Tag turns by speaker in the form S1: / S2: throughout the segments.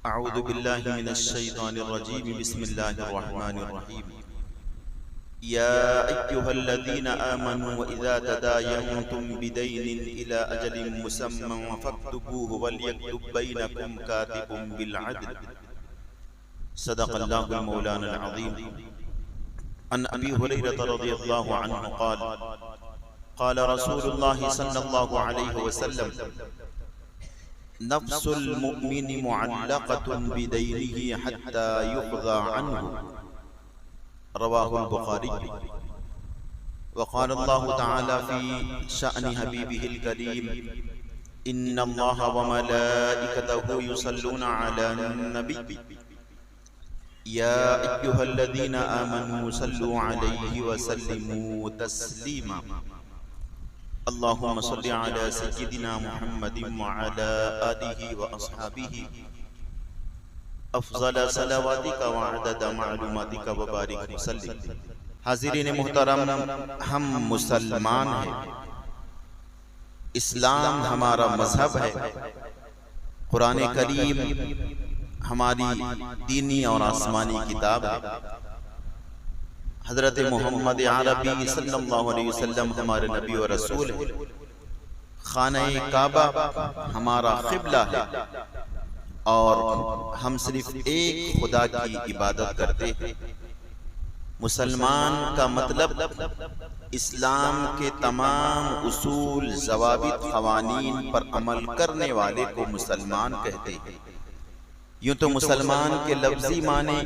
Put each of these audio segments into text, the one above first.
S1: أعوذ بالله من الشيطان الرجيم بسم الله الرحمن الرحيم يا أيها الذين آمنوا إذا تداينتم بدين إلى أجل مسمى فاكتبوه وليكتب بينكم كاتب بالعدل صدق الله المولانا العظيم. عن أبي هريرة رضي الله عنه قال قال رسول الله صلى الله عليه وسلم نفس المؤمن معلقة بدينه حتى يقضى عنه رواه البخاري. وقال الله تعالى في شأن حبيبه الكريم إن الله وملائكته يصلون على النبي يا أيها الذين آمنوا صلوا عليه وسلموا تسليما. اللهم صل على سيدنا محمد وعلى آله وأصحابه افضل صلواتك وعدد معلوماتك وبارك وسلم. حاضرین محترم، ہم مسلمان ہیں، اسلام ہمارا مذہب ہے، قرآن کریم ہماری دینی اور آسمانی کتاب ہے، حضرت محمد عربی صلی اللہ علیہ وسلم ہمارے نبی و رسول ہیں، خانہ کعبہ ہمارا قبلہ ہے اور ہم صرف ایک خدا کی عبادت کرتے ہیں۔ مسلمان کا مطلب اسلام کے تمام اصول، ضوابط، قوانین پر عمل کرنے والے کو مسلمان کہتے ہیں۔ یوں تو مسلمان کے لفظی معنی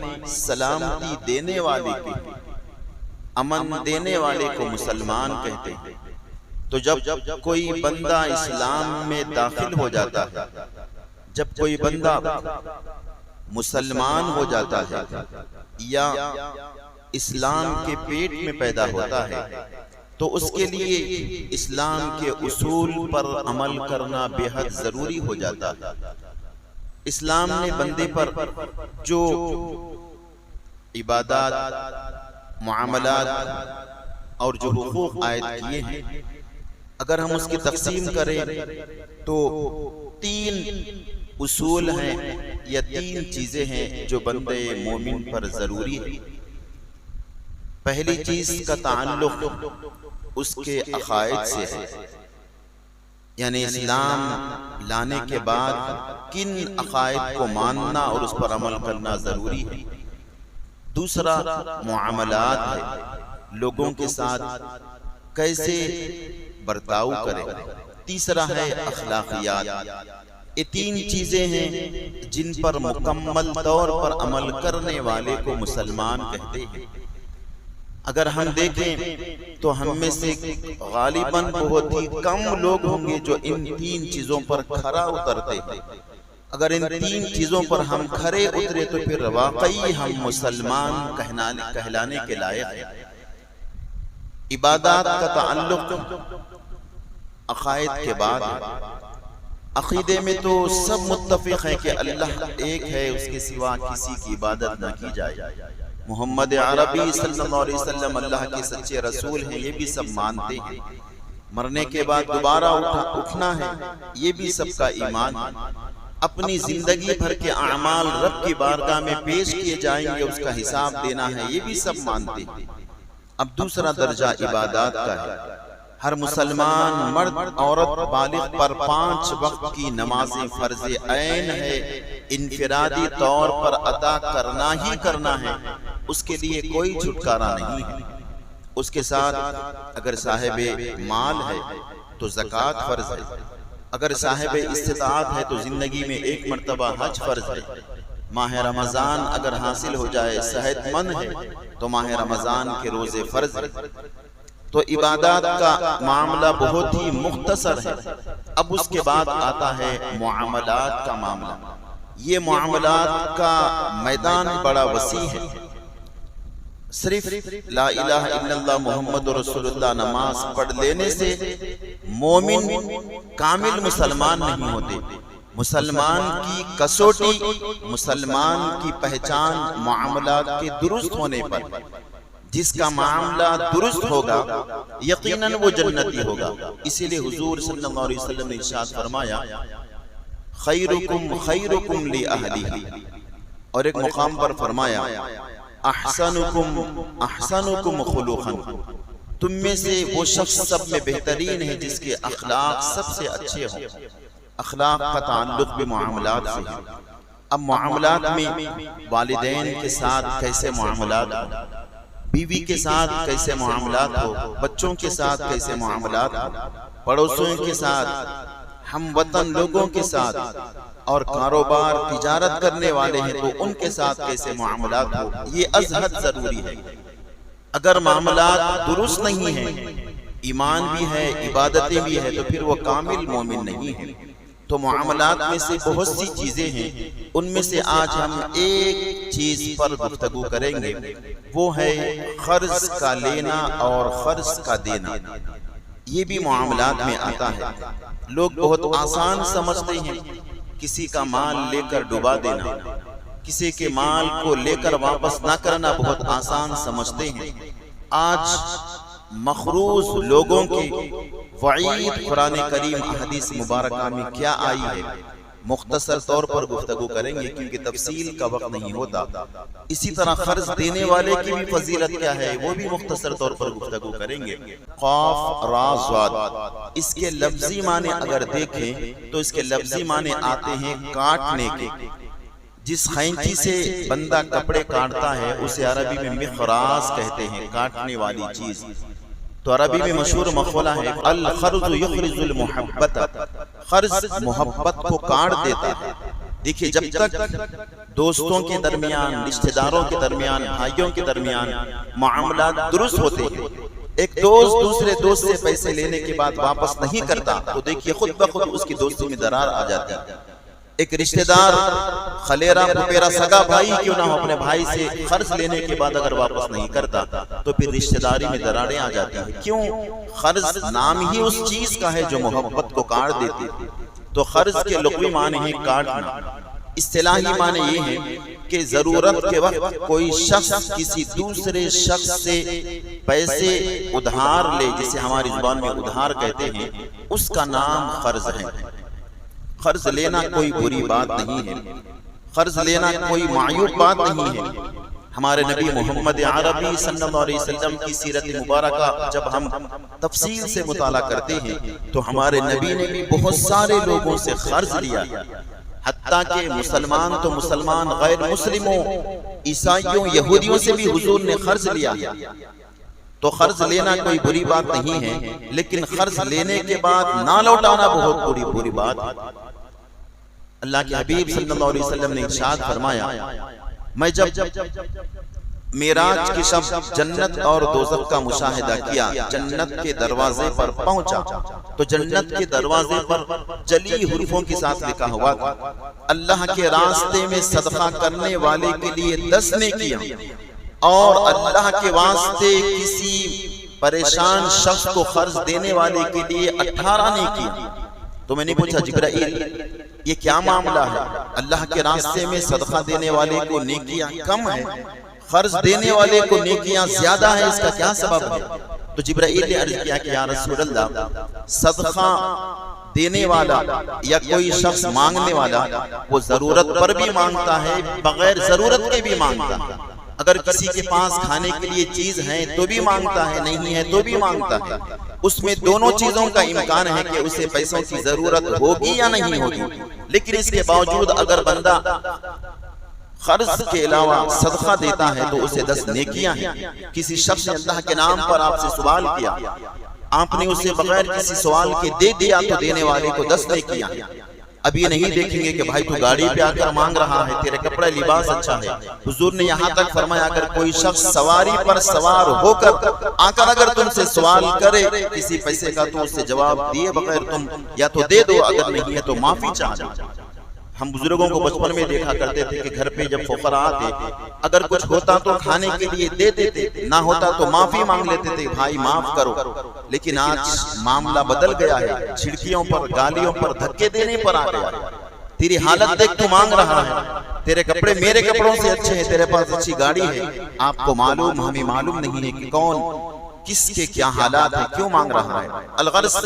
S1: سلامتی دینے والے کے، امن دینے والے کو مسلمان کہتے ہیں۔ تو جب کوئی بندہ اسلام میں داخل ہو جاتا ہے، جب کوئی بندہ مسلمان ہو جاتا ہے یا اسلام کے پیٹ میں پیدا ہوتا ہے تو اس کے لیے اسلام کے اصول پر عمل کرنا بے حد ضروری ہو جاتا ہے۔ اسلام نے بندے پر جو عبادات، معاملات اور جو حقوق عائد کیے ہیں، اگر ہم اس کی تقسیم کریں تو تین اصول ہیں یا تین چیزیں ہیں جو بندے مومن پر ضروری ہیں۔ پہلی چیز کا تعلق اس کے عقائد سے ہے، یعنی اسلام لانے کے بعد کن عقائد کو ماننا اور اس پر عمل کرنا ضروری ہے۔ دوسرا معاملات ہے، لوگوں کے ساتھ کیسے برتاؤ کرے۔ تیسرا ہے اخلاقیات۔ یہ تین چیزیں ہیں جن پر مکمل طور پر عمل کرنے والے کو مسلمان کہتے ہیں۔ اگر ہم دیکھیں تو ہم میں سے غالباً بہت ہی کم لوگ ہوں گے جو ان تین چیزوں پر کھرا اترتے ہیں۔ اگر ان تین چیزوں پر ہم کھرے اترے تو پھر واقعی ہم مسلمان کہلانے کے لائق ہیں۔ عبادات کا تعلق عقائد کے بعد ہے۔ عقیدے میں تو سب متفق ہیں کہ اللہ ایک ہے، اس کے سوا کسی کی عبادت نہ کی جائے۔ محمد عربی صلی اللہ علیہ وسلم اللہ کے سچے رسول ہیں، یہ بھی سب مانتے ہیں۔ مرنے کے بعد دوبارہ اٹھنا ہے، یہ بھی سب کا ایمان ہے۔ اپنی زندگی بھر کے اعمال رب کی بارگاہ میں پیش کیے جائیں گے، اس کا حساب دینا ہے، یہ بھی سب مانتے ہیں۔ اب دوسرا درجہ عبادات کا ہے۔ ہر مسلمان مرد عورت بالغ پر 5 وقت کی نمازیں فرض عین ہے، انفرادی طور پر ادا کرنا ہی کرنا ہے، اس کے لیے کوئی چھٹکارا نہیں ہے۔ اس کے ساتھ اگر صاحب مال ہے تو زکوٰۃ فرض ہے، اگر صاحب استطاعت ہے تو زندگی میں 1 مرتبہ حج فرض ہے۔ ماہ رمضان اگر حاصل ہو جائے، صحت مند ہے تو ماہ رمضان کے روزے فرض ہے۔ تو عبادات کا معاملہ بہت ہی مختصر ہے۔ اب اس کے بعد آتا ہے معاملات کا معاملہ۔ یہ معاملات کا میدان بڑا وسیع ہے۔ صرف لا الہ الا اللہ محمد رسول اللہ نماز پڑھ لینے سے مومن کامل مسلمان نہیں ہوتے۔ مسلمان کی کسوٹی، مسلمان کی پہچان معاملات کے درست ہونے پر۔ جس کا معاملہ درست ہوگا یقیناً وہ جنتی ہوگا۔ اسی لیے حضور صلی اللہ علیہ وسلم نے ارشاد فرمایا خیرکم خیرکم لأہلہ، اور ایک مقام پر فرمایا احسنکم احسنکم خلقا، تم میں سے وہ شخص سب میں بہترین ہے جس کے اخلاق سب سے اچھے ہوں۔ اخلاق کا تعلق بھی معاملات سے ہے۔ اب معاملات میں والدین کے ساتھ کیسے معاملات ہو، بیوی کے ساتھ کیسے معاملات ہو، بچوں کے ساتھ کیسے معاملات ہو، پڑوسیوں کے ساتھ، ہم وطن لوگوں کے ساتھ، اور کاروبار تجارت کرنے والے ہیں تو ان کے ساتھ کیسے معاملات ہو، یہ از حد ضروری ہے۔ اگر معاملات درست نہیں ہیں، ایمان بھی ہے عبادتیں بھی ہے، تو پھر وہ کامل مومن نہیں ہے۔ تو معاملات میں سے بہت سی چیزیں ہیں، ان میں سے آج ہم ایک چیز پر گفتگو کریں گے، وہ ہے قرض کا لینا اور قرض کا دینا۔ یہ بھی معاملات میں آتا ہے۔ لوگ بہت آسان سمجھتے ہیں کسی کا مال لے کر ڈبا دینا، کسی کے مال کو لے کر واپس نہ کرنا بہت آسان سمجھتے ہیں۔ آج مخروض لوگوں کی وعید قرآن کریم احادیث مبارکہ میں کیا آئی ہے، مختصر طور پر گفتگو کریں گے کیونکہ تفصیل کا وقت نہیں ہوتا۔ اسی طرح قرض دینے والے کی بھی فضیلت کیا ہے وہ بھی مختصر طور پر گفتگو کریں گے۔ قاف را ضاد، اس کے لفظی معنی اگر دیکھیں تو اس کے لفظی معنی آتے ہیں کاٹنے کے۔ جس خینچی سے بندہ کپڑے کاٹتا ہے اسے عربی میں مخراز کہتے ہیں، کاٹنے والی چیز۔ تو عربی میں مشہور مقولہ ہے القرض یخرج المحبت، قرض محبت کو کاٹ دیتا ہے۔ دیکھیے جب تک دوستوں کے درمیان، رشتہ داروں کے درمیان، بھائیوں کے درمیان معاملات درست ہوتے ہیں، ایک دوست دوسرے دوست سے پیسے لینے کے بعد واپس نہیں کرتا تو دیکھیے خود بخود اس کی دوستی میں درار آ جاتی ہے۔ ایک رشتہ دار خلیرا پھپھیرا سگا بھائی کیوں نہ ہو، اپنے بھائی سے قرض لینے کے بعد اگر واپس نہیں کرتا تو پھر رشتہ داری میں دراڑیں آ جاتی ہیں۔ کیوں؟ قرض نام ہی اس چیز کا ہے جو محبت کو کاٹ دیتی ہے۔ تو قرض کے لغوی معنی ہے کاٹنا، اصطلاحی معنی یہ ہے کہ ضرورت کے وقت کوئی شخص کسی دوسرے شخص سے پیسے ادھار لے، جسے ہماری زبان میں ادھار کہتے ہیں، اس کا نام قرض ہے۔ قرض لینا کوئی بری بات نہیں ہے، قرض لینا کوئی معیوب بات نہیں ہے۔ ہمارے نبی محمد عربی صلی اللہ علیہ وسلم کی سیرت مبارکہ جب ہم تفصیل سے مطالعہ کرتے ہیں تو ہمارے نبی نے بھی بہت سارے لوگوں سے قرض لیا، حتیٰ کہ مسلمان تو مسلمان، غیر مسلموں، عیسائیوں، یہودیوں سے بھی حضور نے قرض لیا۔ تو قرض لینا کوئی بری بات نہیں ہے، لیکن قرض لینے کے بعد نہ لوٹانا بہت بری بات۔ اللہ کے حبیب صلی اللہ علیہ وسلم نے ارشاد فرمایا، میں جب معراج کی شب جنت اور دوزخ کا مشاہدہ کیا، جنت کے دروازے پر پہنچا تو جنت کے دروازے پر جلی حروفوں کے ساتھ لکھا ہوا تھا، اللہ کے راستے میں صدقہ کرنے والے کے لیے 10 نیکیاں، اور اللہ کے واسطے کسی پریشان شخص کو قرض دینے والے کے لیے 18 نیکیاں۔ تو میں نے پوچھا جبرائیل یہ کیا معاملہ ہے؟ اللہ کے راستے میں صدقہ دینے والے کو نیکیاں کم ہیں، قرض دینے والے کو نیکیاں زیادہ ہیں، اس کا کیا سبب ہے؟ تو جبرائیل نے عرض کیا کہ یا رسول اللہ، صدقہ دینے والا یا کوئی شخص مانگنے والا وہ ضرورت پر بھی مانگتا ہے، بغیر ضرورت کے بھی مانگتا ہے۔ اگر کسی کے پاس کھانے کے لیے چیز ہے تو بھی مانگتا ہے، نہیں ہے تو بھی مانگتا ہے۔ اس میں دونوں چیزوں کا امکان ہے کہ اسے پیسوں کی ضرورت ہوگی یا نہیں ہوگی، لیکن اس کے باوجود اگر بندہ قرض کے علاوہ صدقہ دیتا ہے تو اسے 10 نیکیاں ہیں۔ کسی شخص نے اللہ کے نام پر آپ سے سوال کیا، آپ نے اسے بغیر کسی سوال کے دے دیا تو دینے والے کو 10 نیکیاں ہیں۔ اب یہ نہیں دیکھیں گے کہ بھائی تو گاڑی پہ آ کر مانگ رہا ہے، تیرے کپڑے لباس اچھا ہے۔ حضور نے یہاں تک فرمایا اگر کوئی شخص سواری پر سوار ہو کر آ کر اگر تم سے سوال کرے کسی پیسے کا تو اس سے جواب دیے بغیر تم یا تو دے دو، اگر نہیں ہے تو معافی چاہ۔ ہم بزرگوں کو بچپن میں دیکھا کرتے تھے کہ گھر پہ جب فقراء آتے اگر کچھ ہوتا تو کھانے کے لیے دیتے تھے، نہ ہوتا تو معافی مانگ لیتے تھے، بھائی معاف کرو۔ لیکن آج معاملہ بدل گیا ہے، چھڑکیوں پر، گالیوں پر، دھکے دینے پر آ گیا۔ تیری حالت دیکھ تو مانگ رہا ہے، تیرے کپڑے میرے کپڑوں سے اچھے ہیں، تیرے پاس اچھی گاڑی ہے، آپ کو معلوم ہمیں معلوم نہیں ہے کہ کون کس کے کیا حالات ہیں، کیوں مانگ رہا ہے۔ الغرض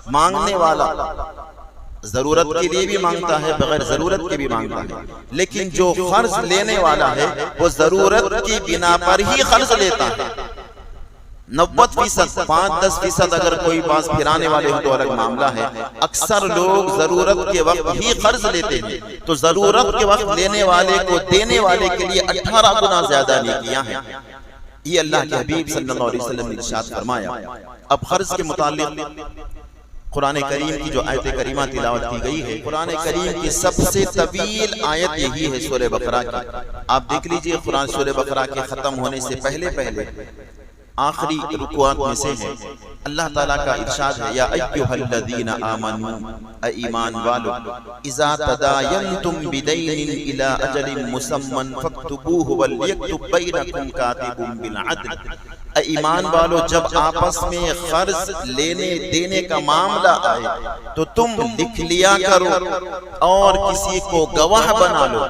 S1: مانگنے والا ضرورت کے لیے بھی مانگتا ہے، بغیر ضرورت کے بھی مانگتا ہے، لیکن جو قرض لینے والا ہے وہ ضرورت کی بنا پر ہی قرض لیتا ہے۔ 90%، 5-10% اگر کوئی پاس پھرانے والے ہو تو الگ معاملہ ہے، اکثر لوگ ضرورت کے وقت ہی قرض لیتے ہیں، تو ضرورت کے وقت لینے والے کو دینے والے کے لیے 18 گنا زیادہ نیکیاں ہیں۔ یہ اللہ کے حبیب صلی اللہ علیہ وسلم نے ارشاد فرمایا۔ اب قرض کے متعلق قرآن کریم کی جو آیت کریمہ تلاوت کی گئی ہے، قرآن کریم کی سب سے طویل آیت یہی ہے سورہ بقرہ کی۔ آپ دیکھ لیجئے قرآن سورہ بقرہ کے ختم ہونے سے پہلے آخری رکوعات میں سے ہے، اللہ تعالیٰ کا ارشاد ہے، یا ایھا الذین آمنوا، اے ایمان والو، اذا تداینتم بدین الی اجل مسمى فاکتبوہ ولیکتب بینکم کاتب بالعدل۔ اے ایمان والو، جب آپس میں قرض لینے دینے کا معاملہ آئے تو تم لکھ لیا کرو اور کسی کو گواہ بنا لو۔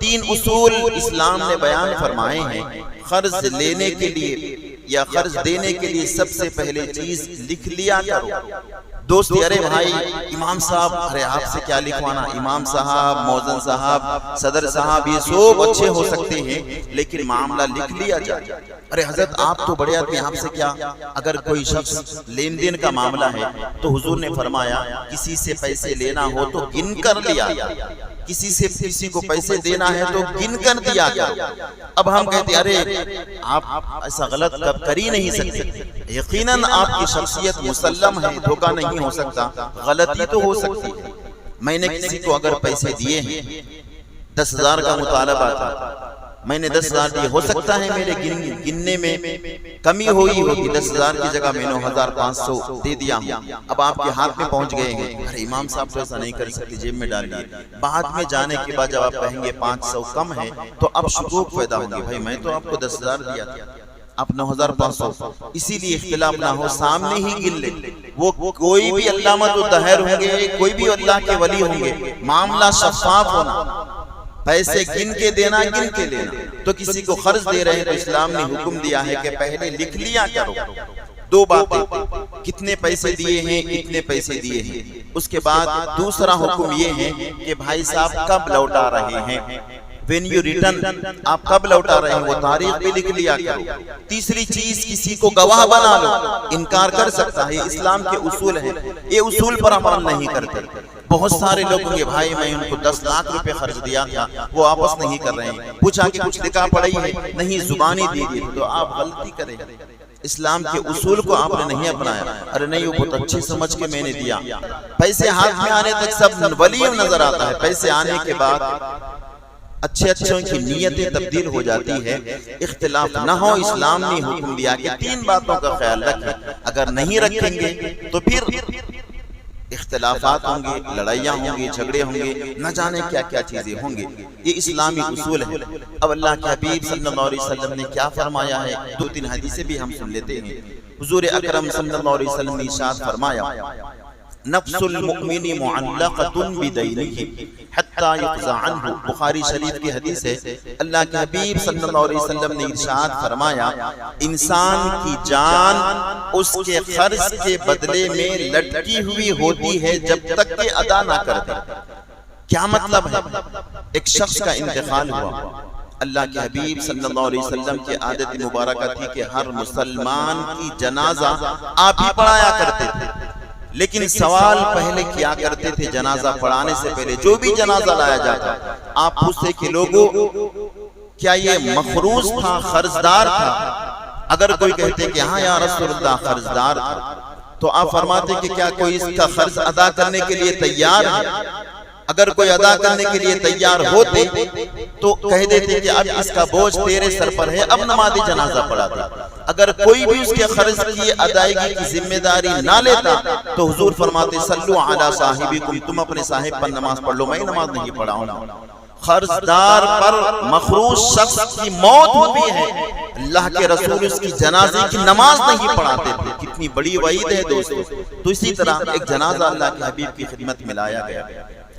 S1: 3 اصول اسلام نے بیان فرمائے ہیں قرض لینے کے لیے یا قرض دینے کے لیے۔ سب سے پہلے چیز لکھ لیا کرو۔ دوستی، ارے بھائی امام صاحب، ارے آپ سے کیا لکھوانا، امام صاحب، موذن صاحب، صدر صاحب، یہ سب اچھے ہو سکتے ہیں لیکن معاملہ لکھ لیا جائے۔ ارے حضرت آپ تو بڑے آدمی، آپ سے کیا؟ اگر کوئی شخص لین دین کا معاملہ ہے تو حضور نے فرمایا کسی سے پیسے لینا ہو تو گن کر لیا، کسی سے کسی کو پیسے دینا ہے تو گن کر دیا کرو۔ اب ہم کہتے ہیں ارے آپ ایسا غلط کر ہی نہیں سکتے۔ یقیناً آپ کی شخصیت مسلم ہے، دھوکہ نہیں ہو سکتا، غلطی تو ہو سکتی ہے۔ میں نے کسی کو اگر پیسے دیے ہیں، 10,000 کا مطالبہ تھا، میں نے 10,000 دیے، ہو سکتا ہے میرے گننے میں کمی ہوئی ہوگی، 10,000 کی جگہ میں 9,500 دے دیا ہوں۔ اب آپ کے ہاتھ میں پہنچ گئے ہیں، ارے امام صاحب تو ایسا نہیں کر سکتے، جیب میں ڈال دیے۔ بعد میں جانے کے بعد جب آپ کہیں گے 500 کم ہے تو اب شکوک پیدا ہوگی، بھائی میں تو آپ کو 10,000 دیا تھا، آپ 9,500۔ اسی لیے اختلاف نہ ہو، سامنے ہی گن لیں۔ وہ کوئی بھی علامہ الدہر ہوں گے، کوئی بھی اللہ کے ولی ہوں گے، معاملہ شفاف ہونا، پیسے گن کے دینا، گن کے لینا۔ تو کسی کو قرض دے رہے ہیں تو اسلام نے حکم دیا ہے کہ پہلے لکھ لیا کرو 2 باتیں، کتنے پیسے دیے ہیں، اتنے پیسے دیے ہیں۔ اس کے بعد دوسرا حکم یہ ہے کہ بھائی صاحب کب لوٹا رہے ہیں، when you return، آپ کب لوٹا رہے ہیں وہ تاریخ بھی لکھ لیا کرو۔ تیسری چیز، کسی کو گواہ بنا لو، انکار کر سکتا ہے، اسلام کے اصول ہیں، یہ اصول پر عمل نہیں کرتے۔ بہت سارے لوگ ہوں گے، بھائی میں ان کو 10 لاکھ روپے خرچ دیا تھا، وہ واپس نہیں کر رہے ہیں، پوچھا کہ کچھ لکھا پڑی ہے، نہیں زبانی دی دی، تو آپ غلطی کریں۔ اسلام کے اصول کو آپ نے نہیں اپنایا، ارے نہیں وہ بہت اچھے سمجھ کے میں نے دیا۔ پیسے ہاتھ میں آنے تک سب ولی نظر آتا ہے، پیسے آنے کے بعد اچھے اچھوں کی نیتیں تبدیل ہو جاتی ہے۔ اختلاف نہ ہو، اسلام نے حکم دیا کہ 3 باتوں کا خیال رکھیں، اگر نہیں رکھیں گے تو پھر اختلافات ہوں گے، لڑائیاں ہوں گی، جھگڑے ہوں گے، نہ جانے کیا کیا چیزیں ہوں گے۔ یہ اسلامی اصول ہے۔ اب اللہ کے حبیب صلی اللہ علیہ وسلم نے کیا فرمایا ہے، 2-3 حدیثیں بھی ہم سن لیتے ہیں۔ حضور اکرم صلی اللہ علیہ وسلم نے ارشاد فرمایا، نفس المؤمن معلقۃ بدینہ حتی یقضى عنہ، بخاری شریف کی حدیث ہے۔ اللہ کے حبیب صلی اللہ علیہ وسلم نے ارشاد فرمایا، انسان کی جان اس کے قرض کے بدلے میں لٹکی ہوئی ہوتی ہے جب تک کہ ادا نہ کر دے۔ کیا مطلب ہے؟ ایک شخص کا انتقال ہوا، اللہ کے حبیب صلی اللہ علیہ وسلم کی عادت مبارکہ تھی کہ ہر مسلمان کی جنازہ آپ ہی پڑھایا کرتے تھے، لیکن سوال پہلے کیا کرتے تھے جنازہ پڑھانے سے پہلے، جو بھی جنازہ لایا جاتا آپ پوچھتے کہ لوگوں کیا یہ مخروض تھا، قرضدار تھا؟ اگر کوئی کہتے کہ ہاں یا رسول اللہ قرضدار تھا، تو آپ فرماتے کہ کیا کوئی اس کا قرض ادا کرنے کے لیے تیار ہے؟ اگر کوئی ادا کرنے کے لیے تیار ہوتے تو کہہ دیتے کہ اب اس کا بوجھ تیرے سر پر ہے، اب نماز جنازہ پڑھا دے۔ اگر کوئی بھی اس کے قرض کی ادائیگی کی ذمہ داری نہ لیتا تو حضور فرماتے صلو علی صاحبکم، تم اپنے صاحب پر نماز پڑھ لو، میں نماز نہیں پڑھاؤں گا۔ قرضدار پر مخروض شخص کی موت ہوتی ہے، اللہ کے رسول اس کی جنازے کی نماز نہیں پڑھاتے تھے۔ کتنی بڑی وعید ہے دوستو۔ تو اسی طرح ایک جنازہ اللہ کے حبیب کی خدمت میں لایا گیا،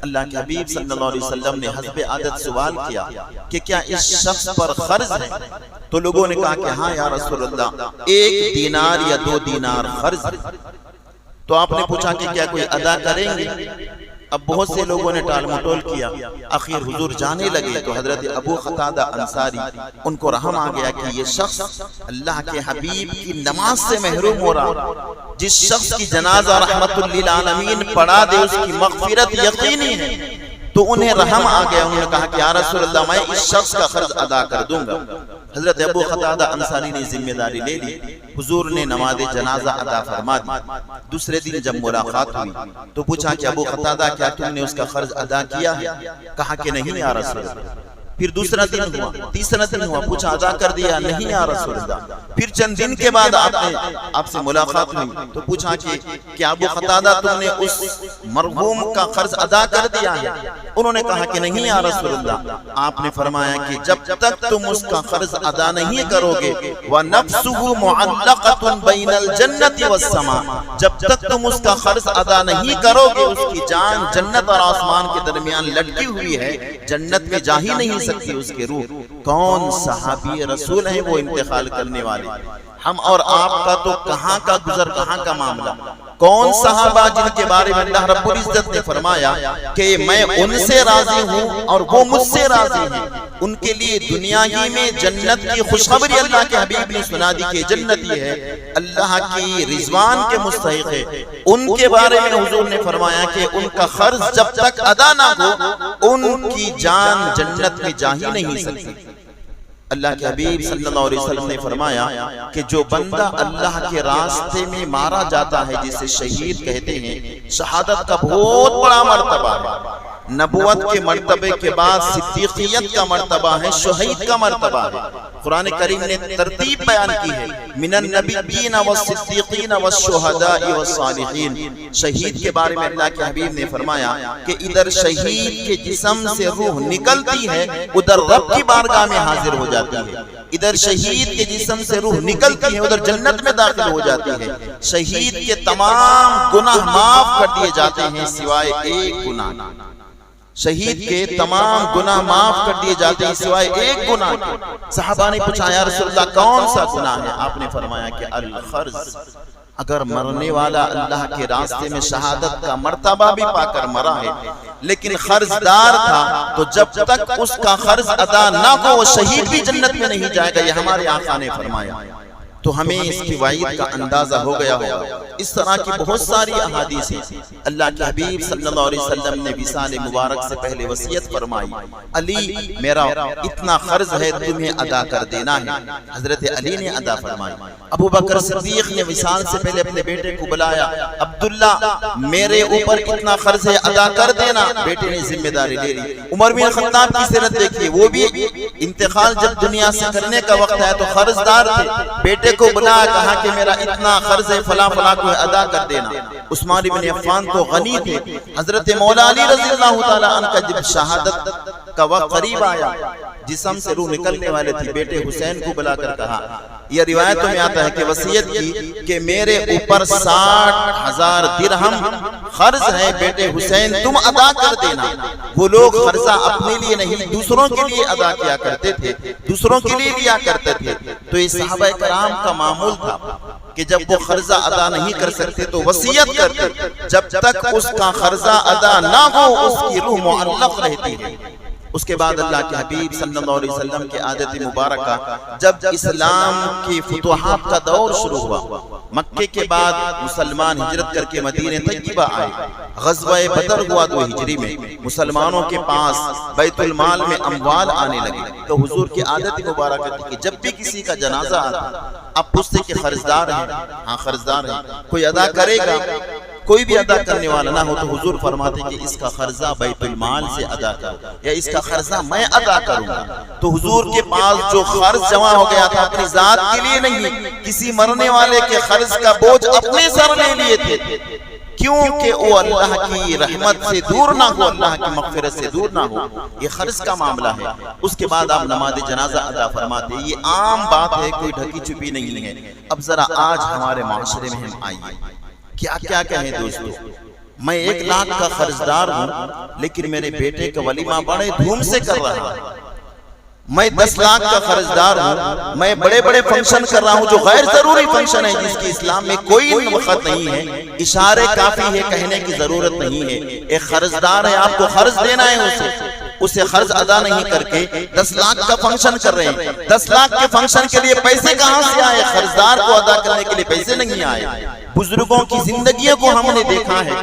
S1: اللہ کے حبیب صلی اللہ علیہ وسلم نے حسب عادت سوال کیا کہ کیا اس شخص پر قرض ہے؟ تو لوگوں نے کہا کہ ہاں یا رسول اللہ 1 دینار یا 2 دینار قرض ہے۔ تو آپ نے پوچھا کہ کیا کوئی ادا کریں گے؟ اب بہت سے لوگوں نے ٹال مٹول کیا، آخر حضور جانے لگے تو حضرت ابو قتادہ انصاری ان کو رحم آ گیا کہ یہ شخص اللہ کے حبیب کی نماز سے محروم ہو رہا، جس شخص کی جنازہ رحمت للعالمین پڑھا دے اس کی مغفرت یقینی ہے۔ تو انہیں رحم آ گیا، انہوں نے کہا کہ یا رسول اللہ میں اس شخص کا قرض ادا کر دوں گا۔ حضرت ابو قتادہ انصاری نے ذمہ داری لے لی، حضور نے نماز جنازہ ادا فرما دی۔ دوسرے دن جب ملاقات ہوئی تو پوچھا کہ ابو قتادہ کیا تم نے اس کا قرض ادا کیا ہے؟ کہا کہ نہیں یا رسول اللہ۔ پھر دوسرا دن ہوا، تیسرا دن ہوا، پوچھا ادا کر دیا؟ نہیں یا رسول اللہ۔ پھر چند دن کے بعد آپ سے ملاقات ہوئی تو پوچھا کہ کیا ابو قتادہ تم نے اس مرحوم کا قرض ادا کر دیا ہے؟ انہوں نے کہا کہ نہیں یا رسول اللہ۔ آپ نے فرمایا کہ جب تک تم اس کا قرض ادا نہیں کرو گے وَنَفْسُهُ مُعَلَّقَةٌ بَيْنَ الْجَنَّةِ وَالسَّمَاءِ، جب تک تم اس کا قرض ادا نہیں کرو گے اس کی جان جنت اور آسمان کے درمیان لٹکی ہوئی ہے، جنت میں جا ہی نہیں سکتی اس کے روح۔ کون صحابی رسول ہیں وہ انتقال کرنے والے؟ ہم اور آپ کا تو کہاں کا گزر، کہاں کا معاملہ۔ کون صحابہ جن کے بارے میں اللہ رب العزت نے فرمایا کہ میں ان سے راضی ہوں اور وہ مجھ سے راضی ہیں، ان کے لیے دنیا ہی میں جنت کی خوشخبری اللہ کے حبیب نے سنا دی کہ جنت یہ ہے، اللہ کی رضوان کے مستحق ہے۔ ان کے بارے میں حضور نے فرمایا کہ ان کا قرض جب تک ادا نہ ہو ان کی جان جنت میں جا ہی نہیں سکتی۔ اللہ کے حبیب صلی اللہ علیہ وسلم نے فرمایا کہ جو بندہ اللہ کے راستے میں مارا جاتا ہے جسے شہید کہتے ہیں، شہادت کا بہت بڑا مرتبہ ہے۔ نبوت کے مرتبے کے بعد صدیقیت کا مرتبہ ہے، شہید کا مرتبہ ہے۔ قرآن کریم نے ترتیب بیان کی ہے، من النبیین والصدیقین والشہداء والصالحین۔ شہید کے بارے میں اللہ کے حبیب نے فرمایا کہ ادھر شہید کے جسم سے روح نکلتی ہے، ادھر رب کی بارگاہ میں حاضر ہو جاتی ہے۔ ادھر شہید کے جسم سے روح نکلتی ہے، ادھر جنت میں داخل ہو جاتی ہے۔ شہید کے تمام گناہ معاف کر دیے جاتے ہیں سوائے ایک گناہ۔ شہید کے تمام گناہ معاف کر دیے جاتے ہیں سوائے ایک گناہ کے۔ صحابہ نے پوچھا یا رسول اللہ کون سا گناہ ہے؟ آپ نے فرمایا کہ القرض۔ اگر مرنے والا اللہ کے راستے میں شہادت کا مرتبہ بھی پا کر مرا ہے لیکن قرض دار تھا تو جب تک اس کا قرض ادا نہ ہو وہ شہید بھی جنت میں نہیں جائے گا، یہ ہمارے آقا نے فرمایا۔ تو ہمیں اس کی وعید کا اندازہ ہو گیا ہوگا۔ اس طرح کی بہت ساری احادیث ہیں۔ اللہ کے حبیب صلی اللہ علیہ وسلم نے وصال مبارک سے پہلے وصیت فرمائی، علی میرا اتنا قرض ہے تمہیں ادا کر دینا ہے۔ حضرت علی نے ادا فرمائی۔ ابو بکر صدیق نے وصال سے پہلے اپنے بیٹے کو بلایا، عبداللہ میرے اوپر اتنا قرض ہے ادا کر دینا، بیٹے نے ذمہ داری لے لی۔ عمر بن خطاب کی سیرت دیکھیے، وہ بھی انتقال جب دنیا سے کرنے کا وقت ہے تو قرض دار تھے، بیٹے کو بلا کہا کہ میرا اتنا قرض ہے فلاں فلاں کو ادا کر دینا۔ عثمان بن عفان تو غنی تھے۔ حضرت مولا علی رضی اللہ تعالیٰ عنہ کا جب شہادت کا وقت قریب آیا، جسم سے روح نکلنے والے تھے، بیٹے حسین کو بلا کر کہا، یہ روایتوں میں آتا ہے کہ وصیت کی کہ میرے اوپر 60,000 درہم قرض ہے، بیٹے حسین تم ادا کر دینا۔ وہ لوگ قرضہ اپنے لیے نہیں دوسروں کے لیے ادا کیا کرتے تھے، دوسروں کے لیے لیا کرتے تھے۔ تو یہ صحابہ کرام کا معمول تھا کہ جب وہ قرضہ ادا نہیں کر سکتے تو وصیت کرتے، جب تک اس کا قرضہ ادا نہ ہو اس کی روح معلق رہتی ہے۔ اس کے بعد اللہ کے حبیب صلی اللہ علیہ وسلم کی عادت مبارکہ جب اسلام کی فتوحات کا دور شروع ہوا، مکے کے بعد مسلمان ہجرت کر کے مدینہ طیبہ آئے، غزوہ بدر ہوا 2 ہجری میں، مسلمانوں کے پاس بیت المال میں اموال آنے لگے، تو حضور کی عادت مبارکہ تھی کہ جب بھی کسی کا جنازہ آتا اب پوچھتے کہ قرضدار ہیں؟ ہاں قرضدار ہیں، کوئی ادا کرے گا؟ کوئی بھی ادا کرنے والا نہ ہو تو حضور فرماتے کہ اس کا قرضہ بیت المال سے ادا کر، یا اس کا قرضہ میں ادا کروں گا۔ تو حضور کے پاس جو قرض جمع ہو گیا تھا اپنی ذات کے لیے نہیں، کسی مرنے والے کے قرض کا بوجھ اپنے سر لے لیے تھے، کیونکہ وہ اللہ کی رحمت سے دور نہ ہو، اللہ کی مغفرت سے دور نہ ہو۔ یہ قرض کا معاملہ ہے۔ اس کے بعد آپ نماز جنازہ ادا فرماتے، یہ عام بات ہے، کوئی ڈھکی چھپی نہیں ہے۔ اب ذرا آج ہمارے معاشرے میں ہم آئیے، کیا کہیں دوستو، میں 1 لاکھ کا قرضدار ہوں لیکن میرے بیٹے کا ولیمہ بڑے دھوم سے کر رہا ہے، میں 10 لاکھ کا قرض دار ہوں، میں بڑے بڑے فنکشن کر رہا ہوں جو غیر ضروری فنکشن ہے، جس کی اسلام میں کوئی وقت نہیں ہے، اشارے کافی ہے، کہنے کی ضرورت نہیں ہے۔ ایک قرض دار ہے، آپ کو قرض دینا ہے، اسے قرض ادا نہیں کر کے 10 لاکھ کا فنکشن کر رہے ہیں۔ 10 لاکھ کے فنکشن کے لیے پیسے کہاں سے آئے؟ قرض دار کو ادا کرنے کے لیے پیسے نہیں آئے۔ بزرگوں کی زندگیوں کو ہم نے دیکھا ہے،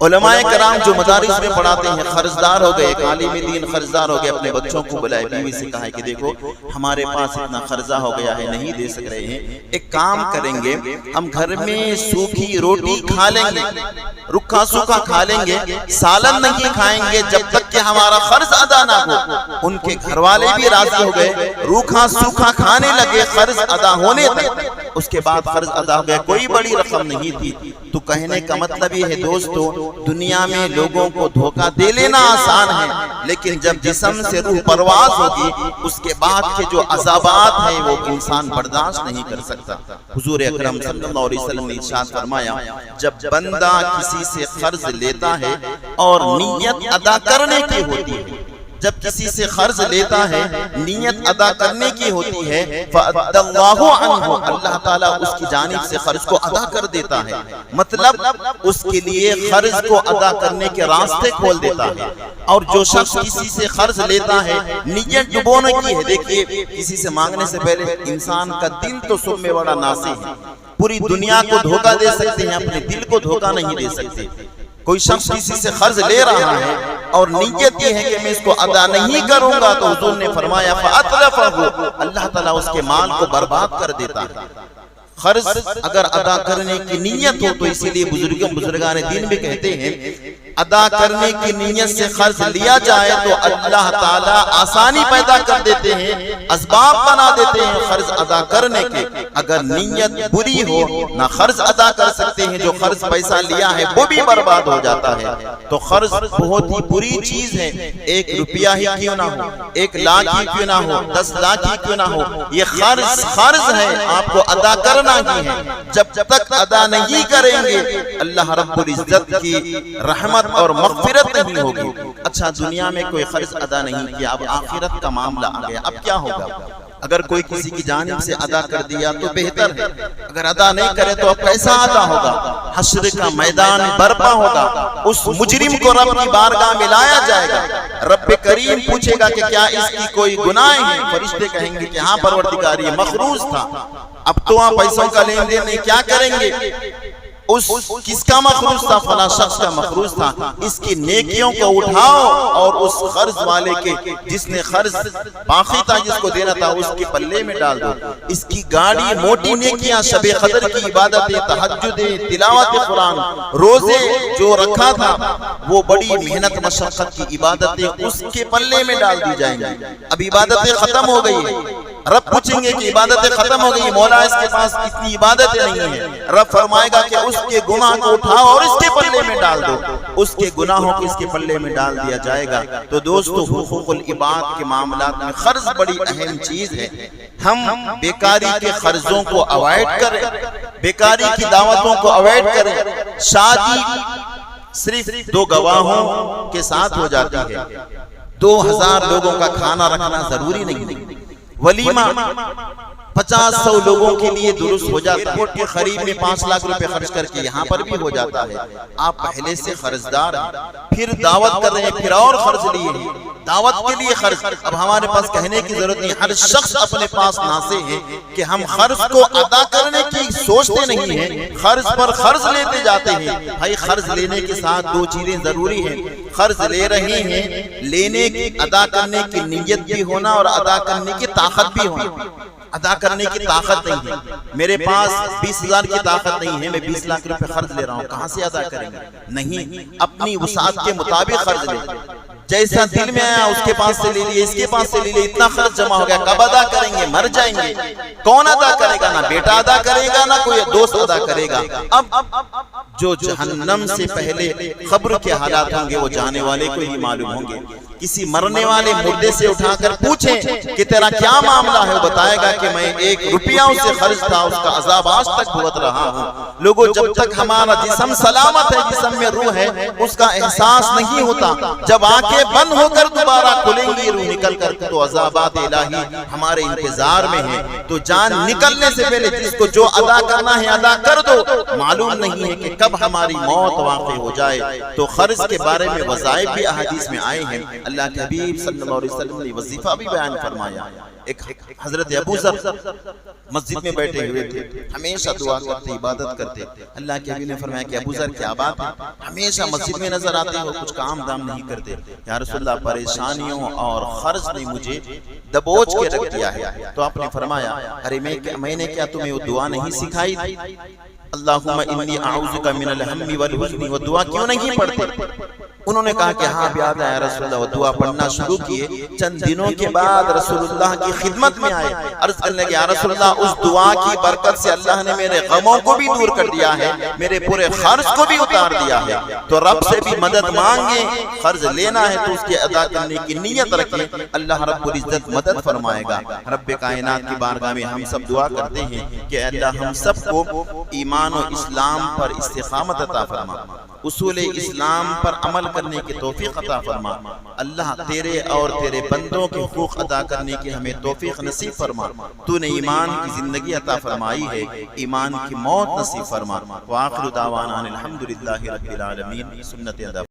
S1: علماء کرام جو مدارس میں پڑھاتے ہیں قرضدار ہو گئے، ایک عالم دین قرضدار ہو گئے، اپنے بچوں کو بلائے، بیوی سے کہا ہے کہ دیکھو ہمارے پاس اتنا قرضہ ہو گیا ہے، نہیں دے سک رہے ہیں، ایک کام کریں گے، ہم گھر میں سوکھی روٹی کھا لیں گے، رکھا سوکھا کھا لیں گے، سالن نہیں کھائیں گے جب تک کہ ہمارا قرض ادا نہ ہو۔ ان کے گھر والے بھی راضی ہو گئے، روکھا سوکھا کھانے لگے، قرض ادا ہونے تک۔ اس کے بعد قرض ادا ہو گیا، کوئی بڑی رقم نہیں تھی۔ تو کہنے کا مطلب یہ ہے دوستو، دنیا میں لوگوں کو دھوکہ دے لینا آسان ہے، لیکن جب جسم سے روح پرواز ہوگی، اس کے بعد کے جو عذابات ہیں وہ انسان برداشت نہیں کر سکتا۔ حضور اکرم صلی اللہ علیہ وسلم نے ارشاد فرمایا، جب بندہ کسی سے قرض لیتا ہے اور نیت ادا کرنے کی ہوتی ہے، جب کسی سے قرض لیتا ہے نیت ادا کرنے کی ہوتی ہے، فَأَدَّ اللَّهُ عَنْهُ، اللہ تعالیٰ اس کی جانب سے قرض کو ادا کر دیتا ہے، مطلب اس کے لیے قرض کو ادا کرنے کے راستے کھول دیتا ہے۔ اور جو شخص کسی سے قرض لیتا ہے نیت ڈبونے کی ہے، دیکھیے کسی سے مانگنے سے پہلے انسان کا دل تو سب میں بڑا ناصح ہے، پوری دنیا کو دھوکہ دے سکتے ہیں، اپنے دل کو دھوکہ نہیں دے سکتے۔ کوئی شخص کسی سے قرض لے رہا ہے اور نیت یہ ہے کہ میں اس کو ادا نہیں کروں گا، تو حضور نے فرمایا فَأَتْلَفَهُ، اللہ تعالیٰ اس کے مال کو برباد کر دیتا ہے۔ قرض اگر ادا کرنے کی نیت ہو تو اسی لیے بزرگان دین بھی کہتے ہیں ادا کرنے کی نیت سے قرض لیا جائے تو اللہ تعالیٰ آسانی پیدا کر دیتے ہیں، اسباب بنا دیتے ہیں قرض ادا کرنے کے۔ اگر نیت بری ہو نہ قرض ادا کر سکتے ہیں، جو قرض پیسہ لیا ہے وہ بھی برباد ہو جاتا ہے۔ تو قرض بہت ہی بری چیز ہے، 1 روپیہ ہی کیوں نہ ہو، 1 لاکھ ہی کیوں نہ ہو، 10 لاکھ ہی کیوں نہ ہو، یہ قرض ہے، آپ کو ادا کرنا ہی ہے۔ جب تک ادا نہیں کریں گے اللہ رب العزت کی رحمت اور مغفرت نہیں ہوگی۔ اچھا دنیا میں کوئی قرض ادا نہیں کیا، اب آخرت کا معاملہ آ گیا، اب کیا ہوگا؟ اگر کوئی کسی کی جانب سے ادا کر دیا تو بہتر ہے، اگر ادا نہیں کرے تو اب کیسا ادا ہوگا؟ حشر کا میدان برپا ہوگا، اس مجرم کو رب کی بارگاہ میں لایا جائے گا، رب کریم پوچھے گا کہ کیا اس کی کوئی گناہ ہے؟ فرشتے کہیں گے کہ ہاں پروردگار یہ مخروض تھا، اب تو آپ پیسوں کا لین دین نہیں، کیا کریں گے؟ اس کس کا مخروض تھا؟ فلاں شخص کا مخروض تھا، اس کی نیکیوں کو اٹھاؤ اور اس قرض والے کے جس نے قرض باقی تھا جس کو دینا تھا اس کے پلے میں ڈال دو۔ اس کی گاڑی موٹی نیکیاں، شب قدر کی عبادتیں، تہجدیں، تلاوت قرآن، روزے جو رکھا تھا وہ بڑی محنت مشقت کی عبادتیں اس کے پلے میں ڈال دی جائیں گی۔ اب عبادتیں ختم ہو گئی ہیں، رب پوچھیں گے کہ عبادتیں ختم ہو گئی، مولا اس کے پاس اتنی عبادتیں نہیں ہیں، رب فرمائے گا کہ اس کے گناہ کو اٹھاؤ اور اس کے پلے میں ڈال دو، اس کے گناہوں کو اس کے پلے میں ڈال دیا جائے گا۔ تو دوستو حقوق العباد کے معاملات میں قرض بڑی اہم چیز ہے، ہم بیکاری کے قرضوں کو اوائڈ کریں، بیکاری کی دعوتوں کو اوائڈ کریں۔ شادی صرف 2 گواہوں کے ساتھ ہو جاتی ہے، 2000 لوگوں کا کھانا رکھنا ضروری نہیں، ولیمہ 50-100 لوگوں کے لیے درست ہو جاتا ہے، ایئرپورٹ کے قریب میں 5 لاکھ روپے خرچ کر کے یہاں پر بھی ہو جاتا ہے۔ آپ پہلے سے قرضدار ہیں، پھر دعوت کر رہے ہیں، پھر اور قرض لیے ہیں، دعوت کے لیے قرض۔ اب ہمارے پاس کہنے کی ضرورت نہیں، ہر شخص اپنے پاس ناسے ہیں کہ ہم قرض کو ادا کرنے کی سوچتے نہیں ہیں، قرض پر قرض لیتے جاتے ہیں۔ بھائی قرض لینے کے ساتھ 2 چیزیں ضروری ہیں، قرض لے رہے ہیں، لینے کی ادا کرنے کی نیت بھی ہونا اور ادا کرنے کی طاقت بھی ہونا۔ ادا کرنے کی طاقت نہیں ہے، میرے پاس 20,000 کی طاقت نہیں ہے، میں 20 لاکھ روپے قرض لے رہا ہوں، کہاں سے ادا کریں گے؟ نہیں، اپنی وسعت کے مطابق قرض لیں، جیسا دل میں آیا اس کے پاس سے لے لیے، اس کے پاس سے لے لیے، اتنا قرض جمع ہو گیا، کب ادا کریں گے؟ مر جائیں گے۔ کون ادا کرے گا؟ نہ بیٹا ادا کرے گا، نہ کوئی دوست ادا کرے گا۔ اب جو جہنم سے پہلے قبر کے حالات ہوں گے وہ جانے والے کو ہی معلوم ہوں گے. کسی مرنے والے مردے سے اٹھا کر پوچھیں کہ تیرا کیا معاملہ ہے، وہ بتائے گا کہ میں 1 روپیہ اسے خرچ تھا، اس کا عذاب آج تک بھگت رہا ہوں. لوگوں، جب تک ہمارا جسم سلامت ہے، جسم میں روح ہے، اس کا احساس نہیں ہوتا. جب آنکھیں بند ہو کر دوبارہ کھلیں گی روح نکل کر، تو عذابات الہی ہمارے انتظار میں ہیں. تو جان نکلنے سے پہلے جس کو جو ادا کرنا ہے ادا کر دو. معلوم نہیں ہے کہ کب ہماری موت واقع ہو جائے. تو قرض کے بارے میں وظائف بھی احادیث میں آئے ہیں. اللہ کے حبیب صلی اللہ علیہ وسلم نے وظیفہ بھی بیان فرمایا. ایک حضرت ابو ذر مسجد میں بیٹھے ہوئے تھے، ہمیشہ دعا کرتے، عبادت کرتے. اللہ کے حبیب نے فرمایا کہ ابو ذر کیا بات ہے، ہمیشہ مسجد میں نظر آتے ہو، کچھ کام دام نہیں کرتے. یا رسول اللہ، پریشانیوں اور قرض نے مجھے دبوچ کے رکھ دیا ہے. تو آپ نے فرمایا، ارے میں نے کیا تمہیں وہ دعا نہیں سکھائی تھی؟ اللہم انی اعوذک من الہم والحزن. وہ دعا کیوں نہیں پڑھتے؟ انہوں نے کہا کہ ہاں یاد ہے رسول اللہ. وہ دعا پڑھنا شروع کیے. چند دنوں کے بعد رسول اللہ کی خدمت میں آئے، عرض کرنے لگے، یا رسول اللہ، اس دعا کی برکت سے اللہ نے میرے غموں کو بھی دور کر دیا ہے، میرے پورے قرض کو بھی اتار دیا ہے. تو رب سے بھی مدد مانگیں. قرض لینا ہے تو اس کے ادا کرنے کی نیت رکھیں، اللہ رب العزت مدد فرمائے گا. رب کائنات کی بارگاہ میں ہم سب دعا کرتے ہیں کہ اللہ ہم سب کو ایمان و اسلام پر استقامت عطا فرما، اصول اسلام پر عمل کرنے کی توفیق عطا فرما. اللہ تیرے اور تیرے بندوں کے حقوق ادا کرنے کی ہمیں توفیق نصیب فرما. تو نے ایمان کی زندگی عطا فرمائی ہے، ایمان کی موت نصیب فرما. وآخر دعوانا الحمدللہ رب العالمین. سنت ادا